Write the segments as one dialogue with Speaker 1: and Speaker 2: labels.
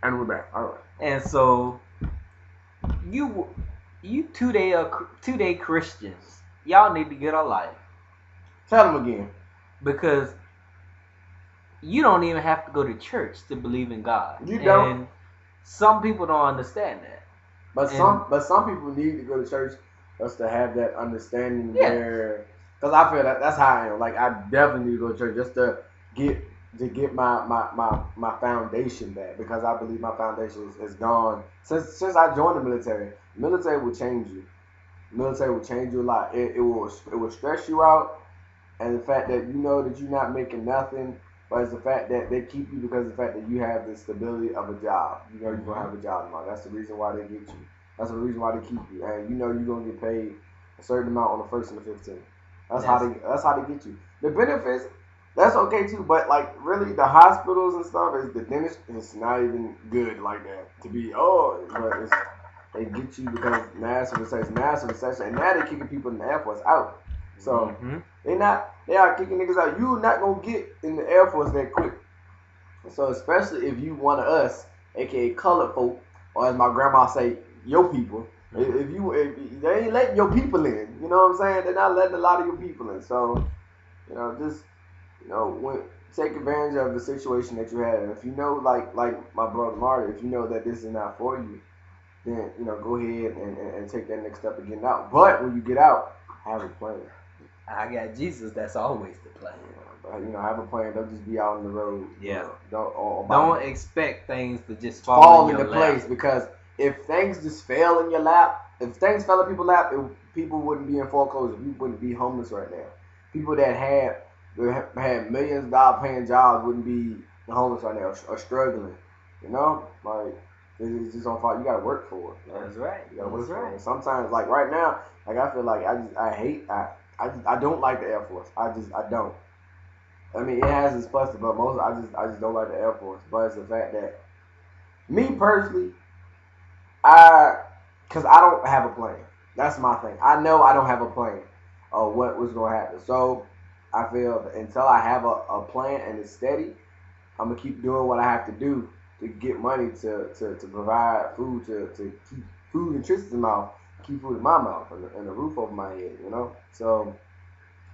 Speaker 1: And we're back. All right.
Speaker 2: And so you two day Christians, y'all need to get a life
Speaker 1: Tell them again.
Speaker 2: because you don't even have to go to church to believe in God.
Speaker 1: You don't.
Speaker 2: And some people don't understand that.
Speaker 1: But some people need to go to church just to have that understanding where, because I feel that's how I am. Like I definitely need to go to church just to get my foundation back, because I believe my foundation is gone since I joined the military. Military will change you. Military will change you a lot. It will stress you out, and the fact that you know that you're not making nothing. But it's the fact that they keep you because of the fact that you have the stability of a job. You know you're gonna have a job tomorrow. That's the reason why they get you. That's the reason why they keep you. And you know you're gonna get paid a certain amount on the 1st and the 15th. That's how they get you. The benefits, that's okay too. But like really, the hospitals and stuff, is the dentist is not even good like that. To be but they get you because massive recession, and now they're kicking people in the Air Force out. So they are kicking niggas out. You're not gonna get in the Air Force that quick. So especially if you one of us, aka colored folk, or as my grandma say, your people. If they ain't letting your people in, you know what I'm saying? They're not letting a lot of your people in. So, just take advantage of the situation that you have. And if you know, like my brother Marty, if you know that this is not for you, then go ahead and take that next step and get out. But when you get out, have a plan.
Speaker 2: I got Jesus. That's always the plan.
Speaker 1: Have a plan. Don't just be out on the road.
Speaker 2: Yeah.
Speaker 1: Don't
Speaker 2: expect things to just fall
Speaker 1: into place, because if things just fell in your lap, if things fell in people's lap, people wouldn't be in foreclosure. People wouldn't be homeless right now. People that had millions of dollars paying jobs wouldn't be homeless right now or struggling. Like it's just on fire. You gotta work for it.
Speaker 2: That's right.
Speaker 1: You gotta work for it. Sometimes, like right now, like I feel like I don't like the Air Force. I don't. I mean, it has its pluses, but I just don't like the Air Force. But it's the fact that me personally, because I don't have a plan. That's my thing. I know I don't have a plan of what was gonna happen. So I feel that until I have a plan and it's steady, I'm gonna keep doing what I have to do to get money to provide food, to keep food and Tristan's mouth, keep food in my mouth, and a roof over my head. So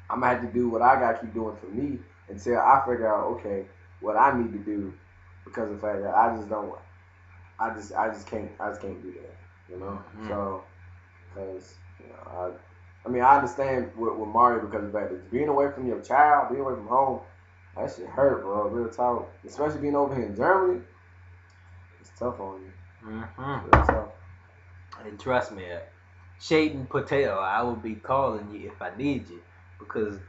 Speaker 1: I'm gonna have to do what I gotta keep doing for me until I figure out, okay, what I need to do, because of the fact that I just can't do that. So because I understand with Mario, because of the fact that being away from your child, being away from home, that shit hurt, bro. Real talk. Especially being over here in Germany, it's tough on you. Real tough.
Speaker 2: And trust me, Shaden Patel, I will be calling you if I need you, because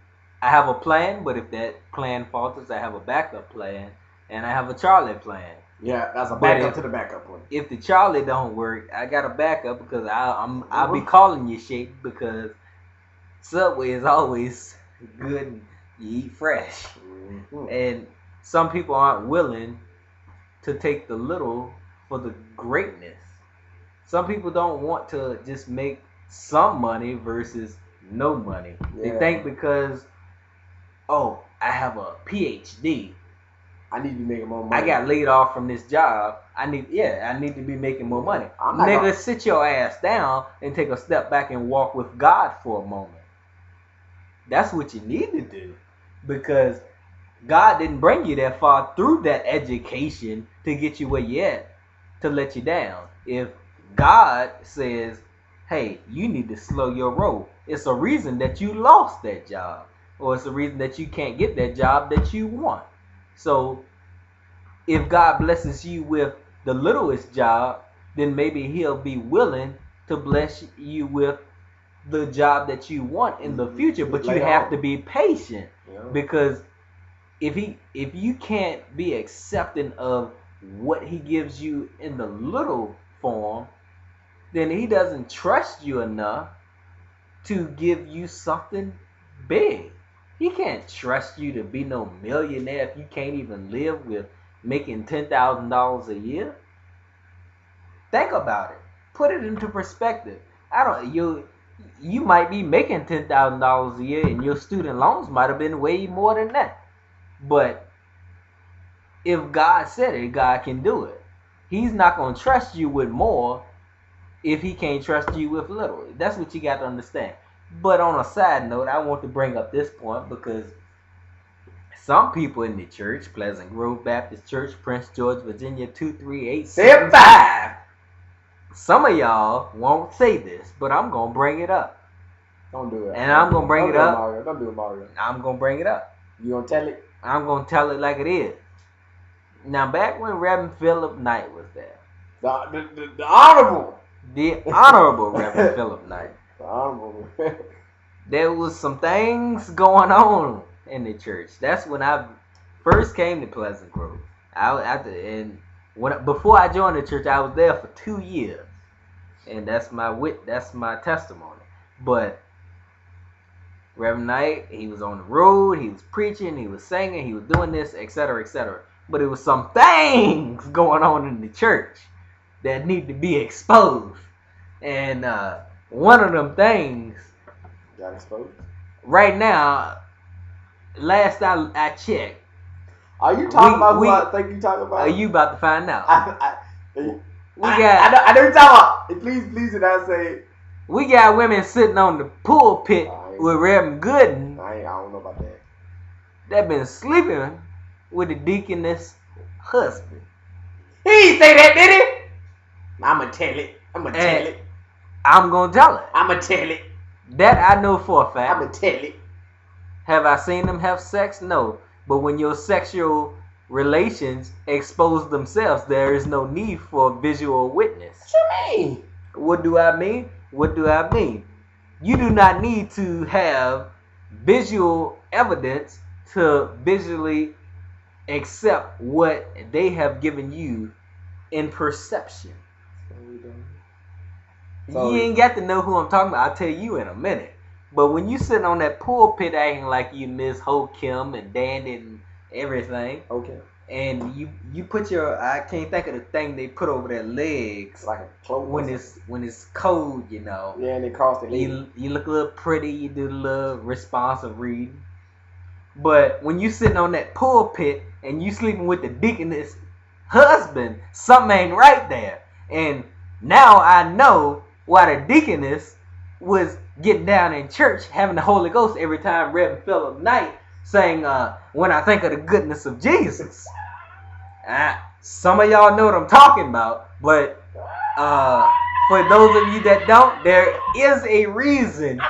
Speaker 2: I have a plan, but if that plan falters, I have a backup plan, and I have a Charlie plan.
Speaker 1: Yeah, that's a backup to the backup plan.
Speaker 2: If the Charlie don't work, I got a backup, because I'll be calling you, Shaden, because Subway is always good and you eat fresh. And some people aren't willing to take the little for the greatness. Some people don't want to just make some money versus no money. They think because, I have a PhD,
Speaker 1: I need to be making more money.
Speaker 2: I got laid off from this job. I need to be making more money. Nigga, sit your ass down and take a step back and walk with God for a moment. That's what you need to do, because God didn't bring you that far through that education to get you where you at, to let you down. If God says, hey, you need to slow your roll, it's a reason that you lost that job, or it's a reason that you can't get that job that you want. So if God blesses you with the littlest job, then maybe he'll be willing to bless you with the job that you want in the future. But you have to be patient, because if you can't be accepting of what he gives you in the little form, then he doesn't trust you enough to give you something big. He can't trust you to be no millionaire if you can't even live with making $10,000 a year. Think about it. Put it into perspective. You might be making $10,000 a year, and your student loans might have been way more than that. But if God said it, God can do it. he's not going to trust you with more if he can't trust you with little. That's what you got to understand. But on a side note, I want to bring up this point because some people in the church, Pleasant Grove Baptist Church, Prince George, Virginia 23875. Some of y'all won't say this, but I'm gonna bring it up.
Speaker 1: Don't do it.
Speaker 2: And I'm gonna bring it up.
Speaker 1: Mario. Don't do it, Mario.
Speaker 2: I'm gonna bring it up.
Speaker 1: You gonna tell it?
Speaker 2: I'm gonna tell it like it is. Now, back when Reverend Philip Knight was there,
Speaker 1: the honorable,
Speaker 2: Reverend Philip Knight,
Speaker 1: the honorable.
Speaker 2: There was some things going on in the church. That's when I first came to Pleasant Grove. Before I joined the church, I was there for 2 years, and that's my testimony. But Reverend Knight, he was on the road, he was preaching, he was singing, he was doing this, etc., etc. But it was some things going on in the church that need to be exposed, and one of them things
Speaker 1: got exposed.
Speaker 2: Right now, last time I checked.
Speaker 1: Are you talking about who I think you talking about?
Speaker 2: Are you about to find out?
Speaker 1: I know you're talking about. Please, did I say?
Speaker 2: We got women sitting on the pulpit with Reverend Gooden.
Speaker 1: I don't know about that.
Speaker 2: That been sleeping with the deaconess husband.
Speaker 1: He didn't say that, did he? I'ma tell it. I'm gonna tell it.
Speaker 2: I'ma tell it. That I know for a fact.
Speaker 1: I'ma tell it.
Speaker 2: Have I seen them have sex? No. But when your sexual relations expose themselves, there is no need for visual witness.
Speaker 1: What you mean?
Speaker 2: What do I mean? You do not need to have visual evidence to visually accept what they have given you in perception. You ain't got to know who I'm talking about. I'll tell you in a minute. But when you sitting on that pulpit acting like you Miss Ho Kim and Dandy and everything,
Speaker 1: okay,
Speaker 2: and you put your, I can't think of the thing they put over their legs,
Speaker 1: like a cloak
Speaker 2: when it's cold, you know.
Speaker 1: Yeah, and they cross the legs.
Speaker 2: You look a little pretty. You do a little responsive reading. But when you sitting on that pulpit and you sleeping with the deaconess husband, something ain't right there. And now I know why the deaconess was getting down in church having the Holy Ghost every time Reverend Philip Knight sang When I Think of the Goodness of Jesus. Some of y'all know what I'm talking about, but for those of you that don't, there is a reason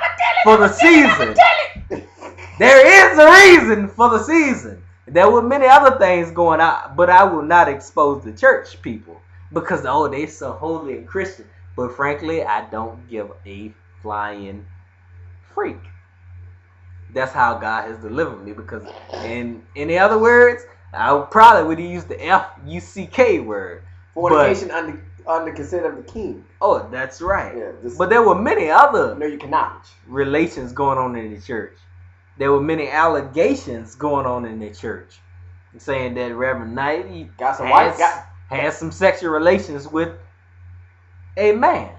Speaker 2: for the season. There is a reason for the season. There were many other things going on, but I will not expose the church people because they so holy and Christian. But frankly, I don't give a flying freak. That's how God has delivered me. Because in any other words, I probably would have used the F-U-C-K word.
Speaker 1: Fornication under consent of the king.
Speaker 2: Oh, that's right.
Speaker 1: Yeah,
Speaker 2: but there were many other
Speaker 1: you cannot
Speaker 2: relations going on in the church. There were many allegations going on in the church, saying that Reverend Knight had some sexual relations with a man.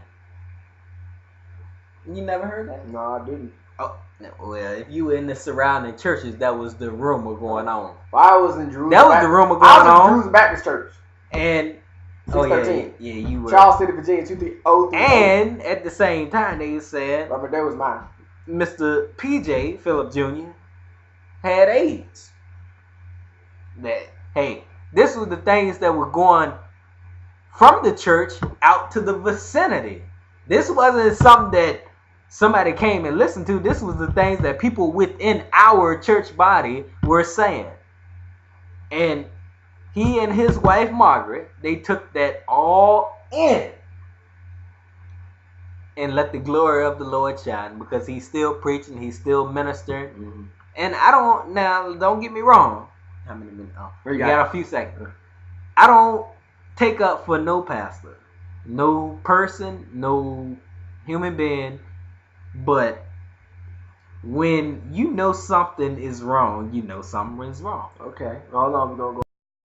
Speaker 2: You never heard that?
Speaker 1: No, I didn't.
Speaker 2: Oh, well, if you were in the surrounding churches, that was the rumor going on.
Speaker 1: Well, I was in Jerusalem.
Speaker 2: That was the rumor going on.
Speaker 1: I was in Jerusalem Baptist Church.
Speaker 2: And
Speaker 1: 613.
Speaker 2: Yeah, you were.
Speaker 1: Charles City, Virginia 230.
Speaker 2: And at the same time, they said,
Speaker 1: but that was mine.
Speaker 2: Mr. PJ Philip Jr. had AIDS. This was the things that were going from the church out to the vicinity. This wasn't something that somebody came and listened to. This was the things that people within our church body were saying. And he and his wife Margaret, they took that all in and let the glory of the Lord shine, because he's still preaching, he's still ministering. Mm-hmm. And don't get me wrong. How many minutes? Oh, we got a few seconds. I don't take up for no pastor, no person, no human being, but when you know something is wrong, you know something is wrong.
Speaker 1: Okay. Hold on, we're gonna